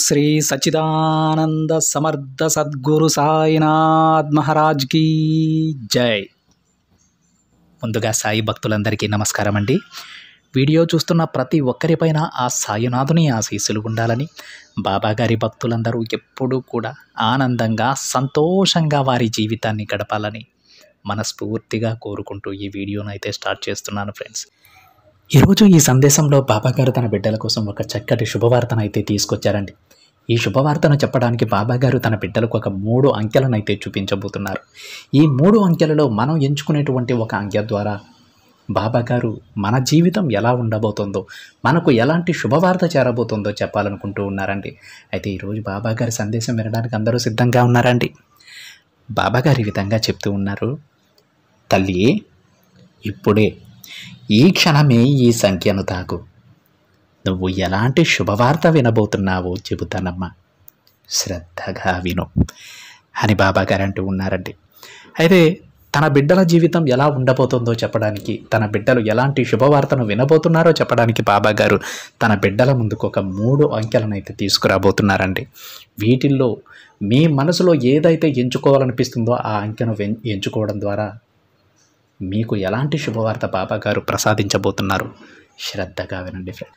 శ్రీ సచ్చిదానంద సమర్థ సద్గురు సాయినాథ్ మహారాజ్ కీ జై. ముందుగా సాయి భక్తులందరికీ నమస్కారం అండి. వీడియో చూస్తున్న ప్రతి ఒక్కరిపైన ఆ సాయినాథుని ఆశీస్సులు ఉండాలని, బాబాగారి భక్తులందరూ ఎప్పుడూ కూడా ఆనందంగా సంతోషంగా వారి జీవితాన్ని గడపాలని మనస్ఫూర్తిగా కోరుకుంటూ ఈ వీడియోను అయితే స్టార్ట్ చేస్తున్నాను ఫ్రెండ్స్. ఈరోజు ఈ సందేశంలో బాబాగారు తన బిడ్డల కోసం ఒక చక్కటి శుభవార్తను అయితే తీసుకొచ్చారండి. ఈ శుభవార్తను చెప్పడానికి బాబాగారు తన బిడ్డలకు ఒక 3 అంకెలను అయితే చూపించబోతున్నారు. ఈ 3 అంకెలలో మనం ఎంచుకునేటువంటి ఒక అంకె ద్వారా బాబాగారు మన జీవితం ఎలా ఉండబోతుందో, మనకు ఎలాంటి శుభవార్త చేరబోతుందో చెప్పాలనుకుంటూ ఉన్నారండి. అయితే ఈరోజు బాబాగారి సందేశం వినడానికి అందరూ సిద్ధంగా ఉన్నారండి. బాబాగారు ఈ విధంగా చెప్తూ ఉన్నారు. తల్లి, ఇప్పుడే ఈ క్షణమే ఈ సంఖ్యను తాకు. నువ్వు ఎలాంటి శుభవార్త వినబోతున్నావో చెబుతానమ్మా, శ్రద్ధగా విను అని బాబాగారు అంటూ ఉన్నారండి. అయితే తన బిడ్డల జీవితం ఎలా ఉండబోతుందో చెప్పడానికి, తన బిడ్డలు ఎలాంటి శుభవార్తను వినబోతున్నారో చెప్పడానికి బాబాగారు తన బిడ్డల ముందుకు ఒక 3 అంకెలను అయితే తీసుకురాబోతున్నారండి. వీటిల్లో మీ మనసులో ఏదైతే ఎంచుకోవాలనిపిస్తుందో ఆ అంకెను ఎంచుకోవడం ద్వారా మీకు ఎలాంటి శుభవార్త బాబాగారు ప్రసాదించబోతున్నారు, శ్రద్ధగా వినండి ఫ్రెండ్.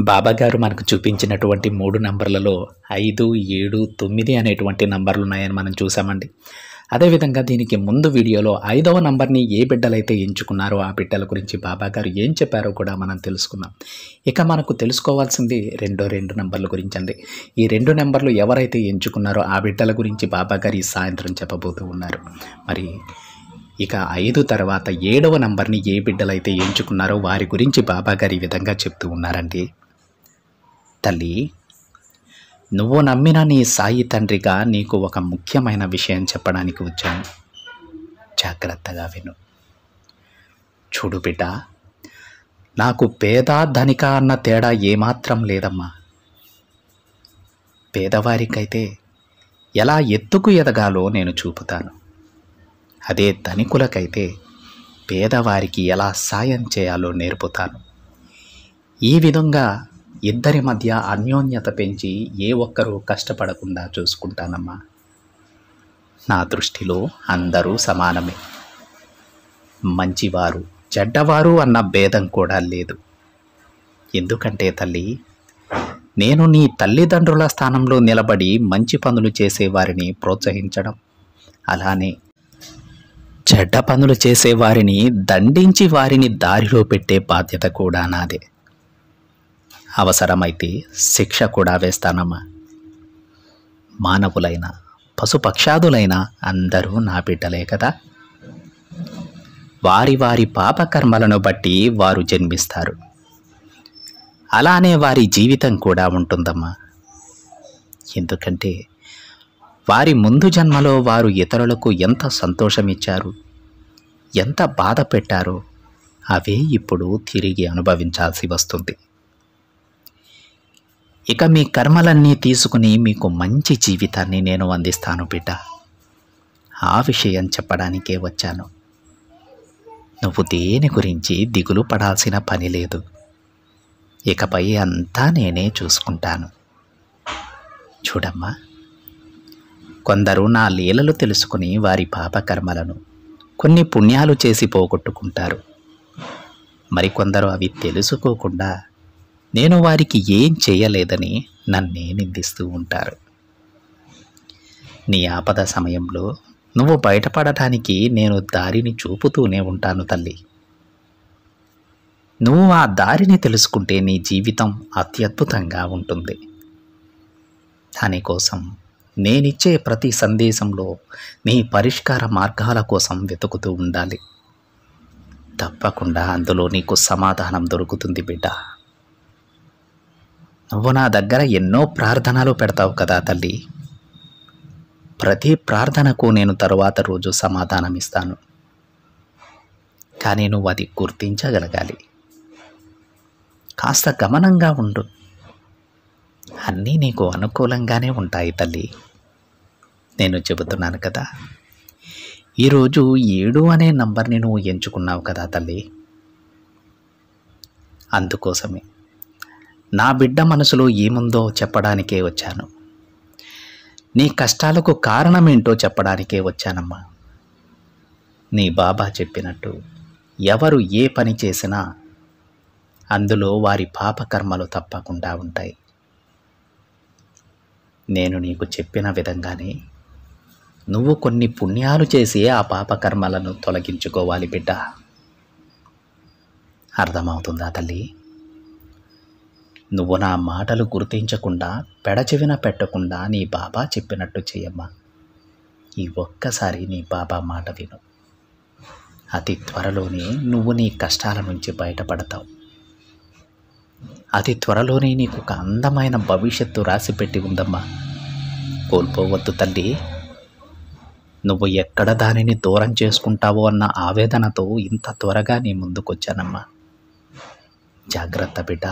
బాబాగారు మనకు చూపించినటువంటి 3 నంబర్లలో 5, 7, 9 అనేటువంటి నంబర్లు ఉన్నాయని మనం చూసామండి. అదేవిధంగా దీనికి ముందు వీడియోలో 5వ నంబర్ని ఏ బిడ్డలైతే ఎంచుకున్నారో ఆ బిడ్డల గురించి బాబాగారు ఏం చెప్పారో కూడా మనం తెలుసుకున్నాం. ఇక మనకు తెలుసుకోవాల్సింది 2 నంబర్ల గురించి అండి. ఈ 2 నంబర్లు ఎవరైతే ఎంచుకున్నారో ఆ బిడ్డల గురించి బాబాగారు ఈ సాయంత్రం చెప్పబోతూ ఉన్నారు. మరి ఇక 5 తర్వాత 7వ నంబర్ని ఏ బిడ్డలైతే ఎంచుకున్నారో వారి గురించి బాబాగారు ఈ విధంగా చెప్తూ ఉన్నారండి. తల్లి, నువ్వు నమ్మిన నీ సాయి తండ్రిగా నీకు ఒక ముఖ్యమైన విషయం చెప్పడానికి వచ్చాను. జాగ్రత్తగా విను. చూడు బిడ్డ, నాకు పేద ధనిక అన్న తేడా ఏమాత్రం లేదమ్మా. పేదవారికైతే ఎలా ఎత్తుకు ఎదగాలో నేను చూపుతాను. అదే ధనికులకైతే పేదవారికి ఎలా సాయం చేయాలో నేర్పుతాను. ఈ విధంగా ఇద్దరి మధ్య అన్యోన్యత పెంచి ఏ ఒక్కరూ కష్టపడకుండా చూసుకుంటానమ్మా. నా దృష్టిలో అందరూ సమానమే. మంచివారు చెడ్డవారు అన్న భేదం కూడా లేదు. ఎందుకంటే తల్లి, నేను నీ తల్లిదండ్రుల స్థానంలో నిలబడి మంచి పనులు చేసేవారిని ప్రోత్సహించడం, అలానే చెడ్డ పనులు చేసేవారిని దండించి వారిని దారిలో పెట్టే బాధ్యత కూడా నాదే. అవసరమైతే శిక్ష కూడా వేస్తానమ్మా. మానవులైన పశుపక్షాదులైన అందరూ నా బిడ్డలే కదా. వారి వారి పాపకర్మలను బట్టి వారు జన్మిస్తారు. అలానే వారి జీవితం కూడా ఉంటుందమ్మా. ఎందుకంటే వారి ముందు జన్మలో వారు ఇతరులకు ఎంత సంతోషమిచ్చారు, ఎంత బాధ పెట్టారో అవే ఇప్పుడు తిరిగి అనుభవించాల్సి వస్తుంది. ఇక మీ కర్మలన్నీ తీసుకుని మీకు మంచి జీవితాన్ని నేను అందిస్తాను బిడ్డ. ఆ విషయం చెప్పడానికే వచ్చాను. నువ్వు దేని గురించి దిగులు పడాల్సిన పని లేదు. ఇకపై అంతా నేనే చూసుకుంటాను. చూడమ్మా, కొందరు నా లీలలు తెలుసుకుని వారి పాపకర్మలను, కొన్ని పుణ్యాలు చేసి పోగొట్టుకుంటారు. మరికొందరు అవి తెలుసుకోకుండా నేను వారికి ఏం చేయలేదని నన్నే నిందిస్తూ ఉంటారు. నీ ఆపద సమయంలో నువ్వు బయటపడటానికి నేను దారిని చూపుతూనే ఉంటాను తల్లి. నువ్వు ఆ దారిని తెలుసుకుంటే నీ జీవితం అత్యద్భుతంగా ఉంటుంది. దానికోసం నేనిచ్చే ప్రతి సందేశంలో నీ పరిష్కార మార్గాల కోసం వెతుకుతూ ఉండాలి. తప్పకుండా అందులో నీకు సమాధానం దొరుకుతుంది బిడ్డ. నువ్వు నా దగ్గర ఎన్నో ప్రార్థనలు పెడతావు కదా తల్లి. ప్రతి ప్రార్థనకు నేను తరువాత రోజు సమాధానం ఇస్తాను. కానీ నువ్వు అది గుర్తించగలగాలి. కాస్త గమనంగా ఉండు. అన్నీ నీకు అనుకూలంగానే ఉంటాయి తల్లి. నేను చెబుతున్నాను కదా. ఈరోజు 7 అనే నంబర్ని నువ్వు ఎంచుకున్నావు కదా తల్లి. అందుకోసమే నా బిడ్డ మనసులో ఏముందో చెప్పడానికే వచ్చాను. నీ కష్టాలకు కారణమేంటో చెప్పడానికే వచ్చానమ్మా. నీ బాబా చెప్పినట్టు ఎవరు ఏ పని చేసినా అందులో వారి పాపకర్మలు తప్పకుండా ఉంటాయి. నేను నీకు చెప్పిన విధంగానే నువ్వు కొన్ని పుణ్యాలు చేసి ఆ పాపకర్మలను తొలగించుకోవాలి బిడ్డ. అర్థమవుతుందా తల్లి? నువ్వు నా మాటలు గుర్తించకుండా పెడచెవిన పెట్టకుండా నీ బాబా చెప్పినట్టు చెయ్యమ్మా. ఈ ఒక్కసారి నీ బాబా మాట విను. అతి త్వరలోనే నువ్వు నీ కష్టాల నుంచి బయటపడతావు. అతి త్వరలోనే నీకు ఒక అందమైన భవిష్యత్తు రాసిపెట్టి ఉందమ్మా. కోల్పోవద్దు తల్లి. నువ్వు ఎక్కడ దానిని దూరం చేసుకుంటావో అన్న ఆవేదనతో ఇంత త్వరగా నీ ముందుకొచ్చానమ్మా. జాగ్రత్త బిడ్డ.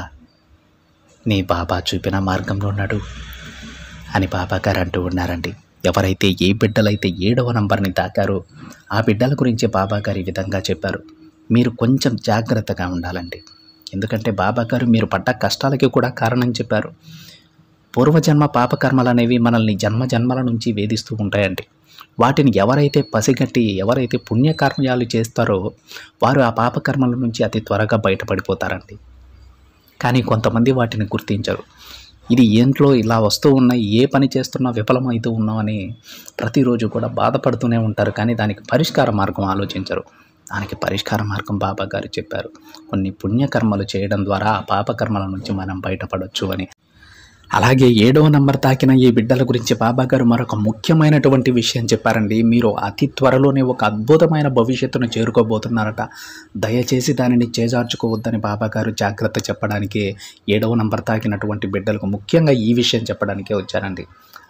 నీ బాబా చూపిన మార్గంలో నడు అని బాబాగారు అంటూ ఉన్నారండి. ఎవరైతే ఏ బిడ్డలైతే 7వ నంబర్ని తాకారో ఆ బిడ్డల గురించి బాబాగారు ఈ విధంగా చెప్పారు. మీరు కొంచెం జాగ్రత్తగా ఉండాలండి. ఎందుకంటే బాబాగారు మీరు పడ్డ కష్టాలకి కూడా కారణం చెప్పారు. పూర్వజన్మ పాపకర్మలు అనేవి మనల్ని జన్మ జన్మల నుంచి వేధిస్తూ ఉంటాయండి. వాటిని ఎవరైతే పసిగట్టి ఎవరైతే పుణ్యకర్మయాలు చేస్తారో వారు ఆ పాపకర్మల నుంచి అతి త్వరగా బయటపడిపోతారండి. కానీ కొంతమంది వాటిని గుర్తించరు. ఇది ఏంట్లో ఇలా వస్తూ ఉన్నాయి, ఏ పని చేస్తున్నా విఫలమవుతూ ఉన్నామని ప్రతిరోజు కూడా బాధపడుతూనే ఉంటారు. కానీ దానికి పరిష్కార మార్గం ఆలోచించరు. దానికి పరిష్కార మార్గం బాబాగారు చెప్పారు. కొన్ని పుణ్యకర్మలు చేయడం ద్వారా ఆ పాపకర్మల నుంచి మనం బయటపడవచ్చు అని. అలాగే 7వ నంబర్ తాకిన ఈ బిడ్డల గురించి బాబాగారు మరొక ముఖ్యమైనటువంటి విషయం చెప్పారండి. మీరు అతి త్వరలోనే ఒక అద్భుతమైన భవిష్యత్తును చేరుకోబోతున్నారట. దయచేసి దానిని చేజార్చుకోవద్దని బాబాగారు జాగ్రత్త చెప్పడానికి 7వ నంబర్ తాకినటువంటి బిడ్డలకు ముఖ్యంగా ఈ విషయం చెప్పడానికే వచ్చారండి.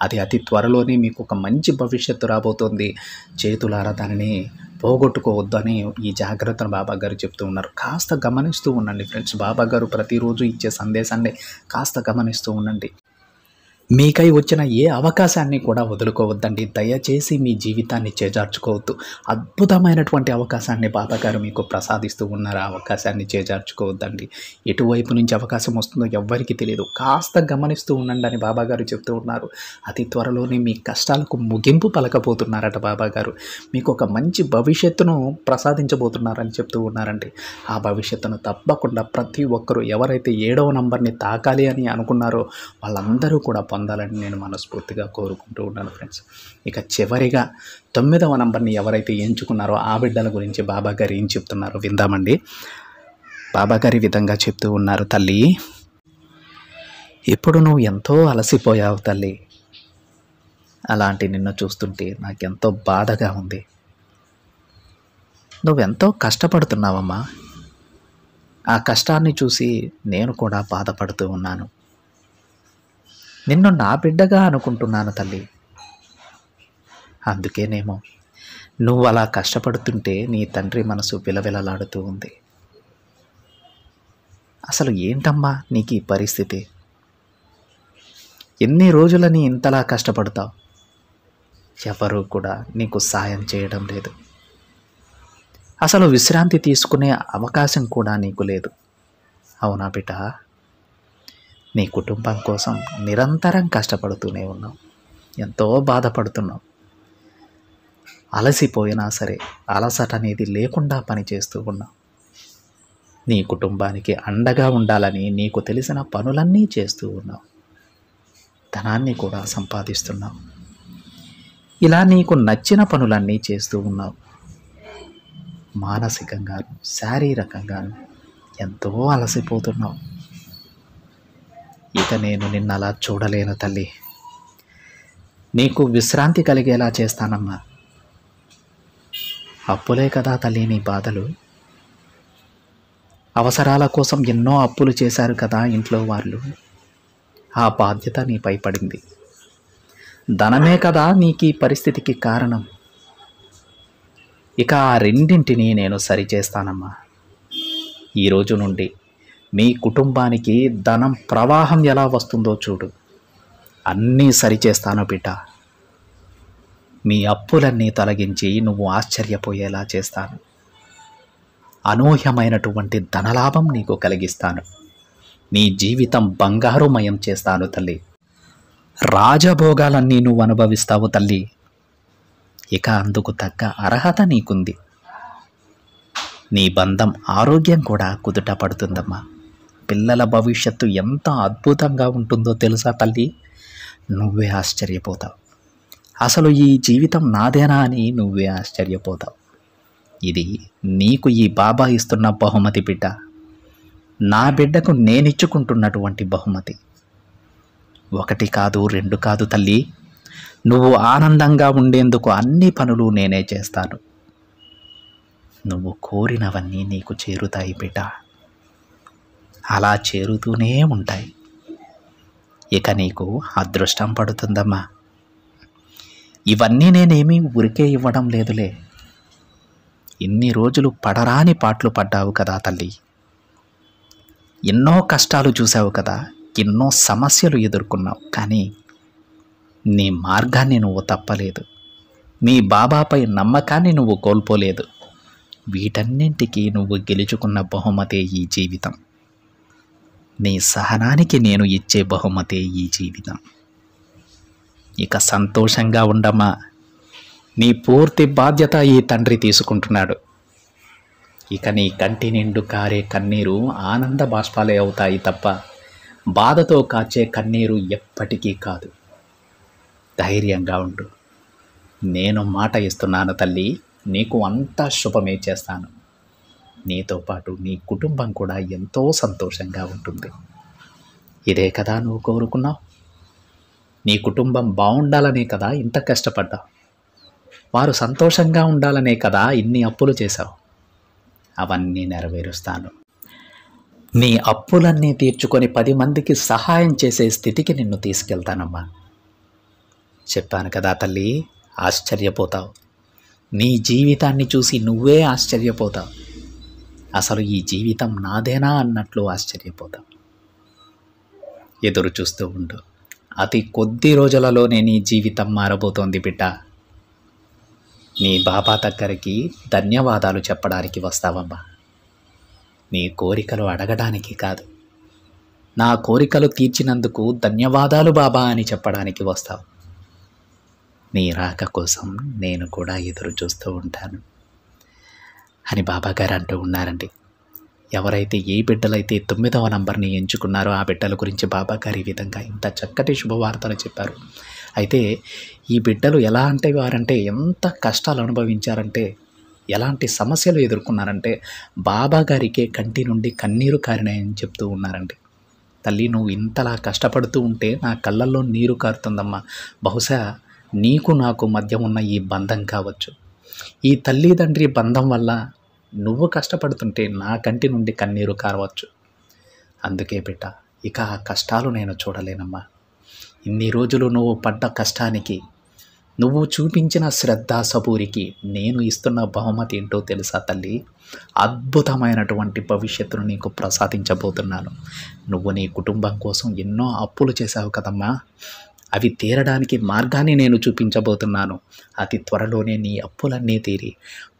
అది అతి త్వరలోనే మీకు ఒక మంచి భవిష్యత్తు రాబోతోంది. చేతులారా దానిని పోగొట్టుకోవద్దు అని ఈ జాగ్రత్తను బాబాగారు చెప్తూ ఉన్నారు. కాస్త గమనిస్తూ ఉండండి ఫ్రెండ్స్. బాబాగారు ప్రతిరోజు ఇచ్చే సందేశాన్ని కాస్త గమనిస్తూ ఉండండి. మీకై వచ్చిన ఏ అవకాశాన్ని కూడా వదులుకోవద్దండి. దయచేసి మీ జీవితాన్ని చేజార్చుకోవద్దు. అద్భుతమైనటువంటి అవకాశాన్ని బాబాగారు మీకు ప్రసాదిస్తూ ఉన్నారు. ఆ అవకాశాన్ని చేజార్చుకోవద్దండి. ఎటువైపు నుంచి అవకాశం వస్తుందో ఎవ్వరికీ తెలియదు. కాస్త గమనిస్తూ ఉండండి అని బాబాగారు చెప్తూ ఉన్నారు. అతి త్వరలోనే మీ కష్టాలకు ముగింపు పలకబోతున్నారట బాబాగారు. మీకు ఒక మంచి భవిష్యత్తును ప్రసాదించబోతున్నారని చెప్తూ ఉన్నారండి. ఆ భవిష్యత్తును తప్పకుండా ప్రతి ఒక్కరూ ఎవరైతే 7వ నంబర్ని తాకాలి అని అనుకున్నారో వాళ్ళందరూ కూడా పొందాలని నేను మనస్ఫూర్తిగా కోరుకుంటూ ఉన్నాను ఫ్రెండ్స్. ఇక చివరిగా 9వ నంబర్ని ఎవరైతే ఎంచుకున్నారో ఆ బిడ్డల గురించి బాబాగారు ఏం చెప్తున్నారో విందామండి. బాబాగారి విధంగా చెప్తూ ఉన్నారు. తల్లి, ఇప్పుడు నువ్వు ఎంతో అలసిపోయావు తల్లి. అలాంటి నిన్ను చూస్తుంటే నాకెంతో బాధగా ఉంది. నువ్వెంతో కష్టపడుతున్నావమ్మా. ఆ కష్టాన్ని చూసి నేను కూడా బాధపడుతూ ఉన్నాను. నిన్ను నా బిడ్డగా అనుకుంటున్నాను తల్లి. అందుకేనేమో నువ్వు అలా కష్టపడుతుంటే నీ తండ్రి మనసు విలవిలలాడుతూ ఉంది. అసలు ఏంటమ్మా నీకు ఈ పరిస్థితి? ఎన్ని రోజులని ఇంతలా కష్టపడతావు? ఎవరూ కూడా నీకు సాయం చేయడం లేదు. అసలు విశ్రాంతి తీసుకునే అవకాశం కూడా నీకు లేదు. అవునా బిడ్డ? నీ కుటుంబం కోసం నిరంతరం కష్టపడుతూనే ఉన్నావు. ఎంతో బాధపడుతున్నావు. అలసిపోయినా సరే అలసట అనేది లేకుండా పనిచేస్తూ ఉన్నావు. నీ కుటుంబానికి అండగా ఉండాలని నీకు తెలిసిన పనులన్నీ చేస్తూ ఉన్నావు. ధనాన్ని కూడా సంపాదిస్తున్నావు. ఇలా నీకు నచ్చిన పనులన్నీ చేస్తూ ఉన్నావు. మానసికంగాను శారీరకంగాను ఎంతో అలసిపోతున్నావు. ఇక నేను నిన్ను అలా చూడలేను తల్లి. నీకు విశ్రాంతి కలిగేలా చేస్తానమ్మా. అప్పులే కదా తల్లి నీ బాధలు. అవసరాల కోసం ఎన్నో అప్పులు చేశారు కదా ఇంట్లో వాళ్ళు. ఆ బాధ్యత నీపై పడింది. ధనమే కదా నీకు ఈ పరిస్థితికి కారణం. ఇక ఆ రెండింటినీ నేను సరిచేస్తానమ్మా. ఈరోజు నుండి మీ కుటుంబానికి ధనం ప్రవాహం ఎలా వస్తుందో చూడు. అన్నీ సరిచేస్తాను బిడ్డ. మీ అప్పులన్నీ తొలగించి నువ్వు ఆశ్చర్యపోయేలా చేస్తాను. అనూహ్యమైనటువంటి ధనలాభం నీకు కలిగిస్తాను. నీ జీవితం బంగారుమయం చేస్తాను తల్లి. రాజభోగాలన్నీ నువ్వు అనుభవిస్తావు తల్లి. ఇక అందుకు తగ్గ అర్హత నీకుంది. నీ బంధం ఆరోగ్యం కూడా కుదుట పడుతుందమ్మా. పిల్లల భవిష్యత్తు ఎంత అద్భుతంగా ఉంటుందో తెలుసా తల్లి? నువ్వే ఆశ్చర్యపోతావు. అసలు ఈ జీవితం నాదేనా అని నువ్వే ఆశ్చర్యపోతావు. ఇది నీకు ఈ బాబా ఇస్తున్న బహుమతి బిడ్డ. నా బిడ్డకు నేనిచ్చుకుంటున్నటువంటి బహుమతి. 1 కాదు 2 కాదు తల్లి. నువ్వు ఆనందంగా ఉండేందుకు అన్ని పనులు నేనే చేస్తాను. నువ్వు కోరినవన్నీ నీకు చేరుతాయి బిడ్డ. అలా చేరుతూనే ఉంటాయి. ఇక నీకు అదృష్టం పడుతుందమ్మా. ఇవన్నీ నేనేమీ ఊరికే ఇవ్వడం లేదులే. ఇన్ని రోజులు పడరాని పాటలు పడ్డావు కదా తల్లి. ఎన్నో కష్టాలు చూసావు కదా, ఎన్నో సమస్యలు ఎదుర్కొన్నావు. కానీ నీ మార్గాన్ని నువ్వు తప్పలేదు. మీ బాబాపై నమ్మకాన్ని నువ్వు కోల్పోలేదు. వీటన్నింటికీ నువ్వు గెలుచుకున్న బహుమతే ఈ జీవితం. నీ సహనానికి నేను ఇచ్చే బహుమతే ఈ జీవితం. ఇక సంతోషంగా ఉండమ్మా. నీ పూర్తి బాధ్యత ఈ తండ్రి తీసుకుంటున్నాడు. ఇక నీ కంటి నిండు కారే కన్నీరు ఆనంద బాష్పాలే అవుతాయి తప్ప బాధతో కాచే కన్నీరు ఎప్పటికీ కాదు. ధైర్యంగా ఉండు. నేను మాట ఇస్తున్నాను తల్లి, నీకు అంతా శుభమే చేస్తాను. నీతో పాటు నీ కుటుంబం కూడా ఎంతో సంతోషంగా ఉంటుంది. ఇదే కదా నువ్వు కోరుకున్నావు. నీ కుటుంబం బాగుండాలనే కదా ఇంత కష్టపడ్డావు. వారు సంతోషంగా ఉండాలనే కదా ఇన్ని అప్పులు చేశావు. అవన్నీ నెరవేరుస్తాను. నీ అప్పులన్నీ తీర్చుకొని 10 మందికి సహాయం చేసే స్థితికి నిన్ను తీసుకెళ్తానమ్మా. చెప్పాను కదా తల్లి, ఆశ్చర్యపోతావు. నీ జీవితాన్ని చూసి నువ్వే ఆశ్చర్యపోతావు. అసలు ఈ జీవితం నాదేనా అన్నట్లు ఆశ్చర్యపోతావు. ఎదురు చూస్తూ ఉండు. అతి కొద్ది రోజులలోనే నీ జీవితం మారబోతోంది బిడ్డ. నీ బాబా దగ్గరికి ధన్యవాదాలు చెప్పడానికి వస్తావమ్మా. నీ కోరికలు అడగడానికి కాదు, నా కోరికలు తీర్చినందుకు ధన్యవాదాలు బాబా అని చెప్పడానికి వస్తావు. నీ రాక కోసం నేను కూడా ఎదురు చూస్తూ ఉంటాను అని బాబాగారు అంటూ ఉన్నారండి. ఎవరైతే ఏ బిడ్డలైతే 9వ నంబర్ని ఎంచుకున్నారో ఆ బిడ్డల గురించి బాబాగారు ఈ విధంగా ఇంత చక్కటి శుభవార్తలు చెప్పారు. అయితే ఈ బిడ్డలు ఎలా అంటే వారంటే ఎంత కష్టాలు అనుభవించారంటే, ఎలాంటి సమస్యలు ఎదుర్కొన్నారంటే బాబాగారికే కంటి నుండి కన్నీరు కారినాయని చెప్తూ ఉన్నారండి. తల్లి, నువ్వు ఇంతలా కష్టపడుతూ ఉంటే నా కళ్ళల్లో నీరు కారుతుందమ్మా. బహుశా నీకు నాకు మధ్య ఉన్న ఈ బంధం కావచ్చు. ఈ తల్లిదండ్రి బంధం వల్ల నువ్వు కష్టపడుతుంటే నా కంటి నుండి కన్నీరు కారవచ్చు. అందుకే బిడ్డ, ఇక ఆ కష్టాలు నేను చూడలేనమ్మా. ఇన్ని రోజులు నువ్వు పడ్డ కష్టానికి, నువ్వు చూపించిన శ్రద్ధ సబూరికి నేను ఇస్తున్న బహుమతి ఏంటో తెలుసా తల్లి? అద్భుతమైనటువంటి భవిష్యత్తును నీకు ప్రసాదించబోతున్నాను. నువ్వు నీ కుటుంబం కోసం ఎన్నో అప్పులు చేశావు కదమ్మా. అవి తీరడానికి మార్గాన్ని నేను చూపించబోతున్నాను. అతి త్వరలోనే నీ అప్పులన్నీ తీరి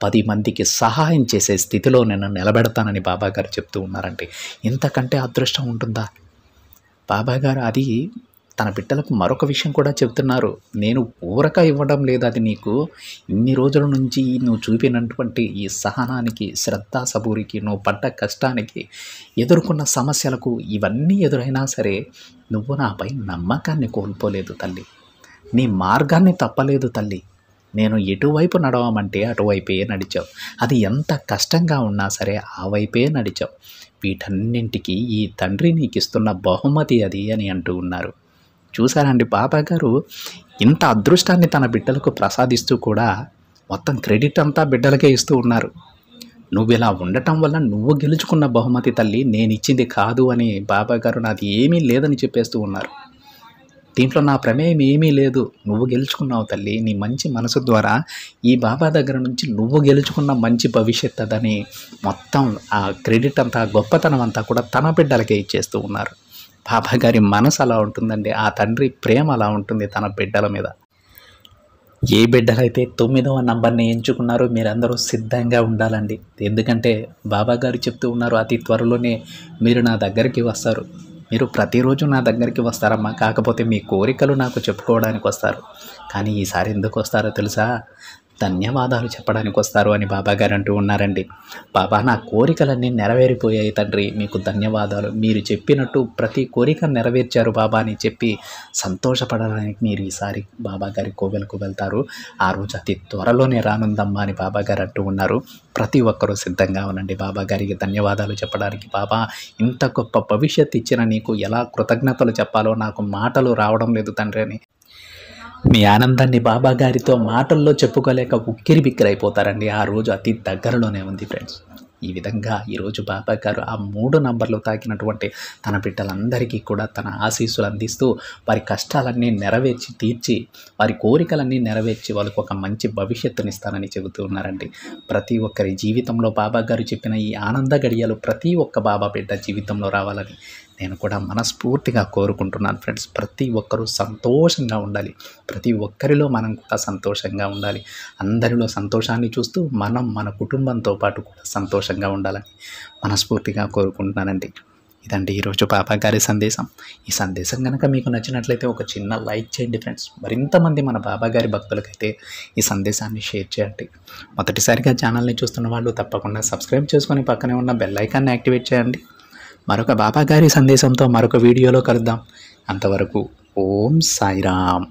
10 మందికి సహాయం చేసే స్థితిలో నేను నిలబెడతానని బాబాగారు చెప్తూ ఉన్నారంటే ఇంతకంటే అదృష్టం ఉంటుందా? బాబాగారు అది తన బిడ్డలకు మరొక విషయం కూడా చెప్తున్నారు. నేను ఊరక ఇవ్వడం లేదు, అది నీకు ఇన్ని రోజుల నుంచి నువ్వు చూపినటువంటి ఈ సహనానికి, శ్రద్ధ సబూరికి, నువ్వు పడ్డ కష్టానికి, ఎదుర్కొన్న సమస్యలకు, ఇవన్నీ ఎదురైనా సరే నువ్వు నాపై నమ్మకాన్ని కోల్పోలేదు తల్లి. నీ మార్గాన్ని తప్పలేదు తల్లి. నేను ఎటువైపు నడవమంటే అటువైపే నడిచావు. అది ఎంత కష్టంగా ఉన్నా సరే ఆ వైపే నడిచావు. వీటన్నింటికి ఈ తండ్రి నీకు ఇస్తున్న బహుమతి అది అని అంటూ ఉన్నారు. చూసారండి, బాబాగారు ఇంత అదృష్టాన్ని తన బిడ్డలకు ప్రసాదిస్తూ కూడా మొత్తం క్రెడిట్ అంతా బిడ్డలకే ఇస్తూ ఉన్నారు. నువ్వు ఇలా ఉండటం వల్ల నువ్వు గెలుచుకున్న బహుమతి తల్లి, నేను ఇచ్చింది కాదు అని బాబాగారు నాది ఏమీ లేదని చెప్పేస్తూ ఉన్నారు. దీంట్లో నా ప్రమేయం ఏమీ లేదు. నువ్వు గెలుచుకున్నావు తల్లి. నీ మంచి మనసు ద్వారా ఈ బాబా దగ్గర నుంచి నువ్వు గెలుచుకున్న మంచి భవిష్యత్తు అదని మొత్తం ఆ క్రెడిట్ అంతా, గొప్పతనం అంతా కూడా తన బిడ్డలకే ఇచ్చేస్తూ ఉన్నారు. బాబాగారి మనసు అలా ఉంటుందండి. ఆ తండ్రి ప్రేమ అలా ఉంటుంది తన బిడ్డల మీద. ఏ బిడ్డలైతే 9వ నంబర్ని ఎంచుకున్నారో మీరందరూ సిద్ధంగా ఉండాలండి. ఎందుకంటే బాబా గారు చెప్తూ ఉన్నారు, అతి త్వరలోనే మీరు నా దగ్గరికి వస్తారు. మీరు ప్రతిరోజు నా దగ్గరికి వస్తారమ్మా, కాకపోతే మీ కోరికలు నాకు చెప్పుకోవడానికి వస్తారు. కానీ ఈసారి ఎందుకు వస్తారో తెలుసా? ధన్యవాదాలు చెప్పడానికి వస్తారు అని బాబా గారు అంటూ ఉన్నారండి. బాబా, నా కోరికలన్నీ నెరవేరిపోయాయి తండ్రి, మీకు ధన్యవాదాలు. మీరు చెప్పినట్టు ప్రతి కోరిక నెరవేర్చారు బాబా అని చెప్పి సంతోషపడడానికి మీరు ఈసారి బాబా గారి కోవెలకు వెళ్తారు. ఆ రోజు అతి త్వరలోనే రానుందమ్మా అని బాబా గారు అంటూ ఉన్నారు. ప్రతి ఒక్కరూ సిద్ధంగా ఉండండి బాబా గారికి ధన్యవాదాలు చెప్పడానికి. బాబా, ఇంత గొప్ప భవిష్యత్తు ఇచ్చిన నీకు ఎలా కృతజ్ఞతలు చెప్పాలో నాకు మాటలు రావడం లేదు తండ్రి అని మీ ఆనందాన్ని బాబా గారితో మాటల్లో చెప్పుకోలేక ఉక్కిరి బిక్కిరైపోతారండి. ఆ రోజు అతి దగ్గరలోనే ఉంది ఫ్రెండ్స్. ఈ విధంగా ఈరోజు బాబా గారు ఆ 3 నంబర్లు తాకినటువంటి తన బిడ్డలందరికీ కూడా తన ఆశీస్సులు అందిస్తూ వారి కష్టాలన్నీ నెరవేర్చి తీర్చి వారి కోరికలన్నీ నెరవేర్చి వాళ్ళకు ఒక మంచి భవిష్యత్తునిస్తానని చెబుతూ ఉన్నారండి. ప్రతి ఒక్కరి జీవితంలో బాబా గారు చెప్పిన ఈ ఆనంద గడియలు ప్రతి ఒక్క బాబా బిడ్డ జీవితంలో రావాలని నేను కూడా మనస్ఫూర్తిగా కోరుకుంటున్నాను ఫ్రెండ్స్. ప్రతి ఒక్కరూ సంతోషంగా ఉండాలి. ప్రతి ఒక్కరిలో మనం కూడా సంతోషంగా ఉండాలి. అందరిలో సంతోషాన్ని చూస్తూ మనం మన కుటుంబంతో పాటు కూడా సంతోషంగా ఉండాలని మనస్ఫూర్తిగా కోరుకుంటున్నానండి. ఇదండి ఈరోజు బాబా గారి సందేశం. ఈ సందేశం కనుక మీకు నచ్చినట్లయితే ఒక చిన్న లైక్ చేయండి ఫ్రెండ్స్. మరింతమంది మన బాబా గారి భక్తులకైతే ఈ సందేశాన్ని షేర్ చేయండి. మొదటిసారిగా ఛానల్ని చూస్తున్న వాళ్ళు తప్పకుండా సబ్స్క్రైబ్ చేసుకొని పక్కనే ఉన్న బెల్ ఐకాన్ని యాక్టివేట్ చేయండి. మరొక బాబా గారి సందేశంతో మరొక వీడియోలో కలుద్దాం. అంతవరకు ఓం సాయిరామ్.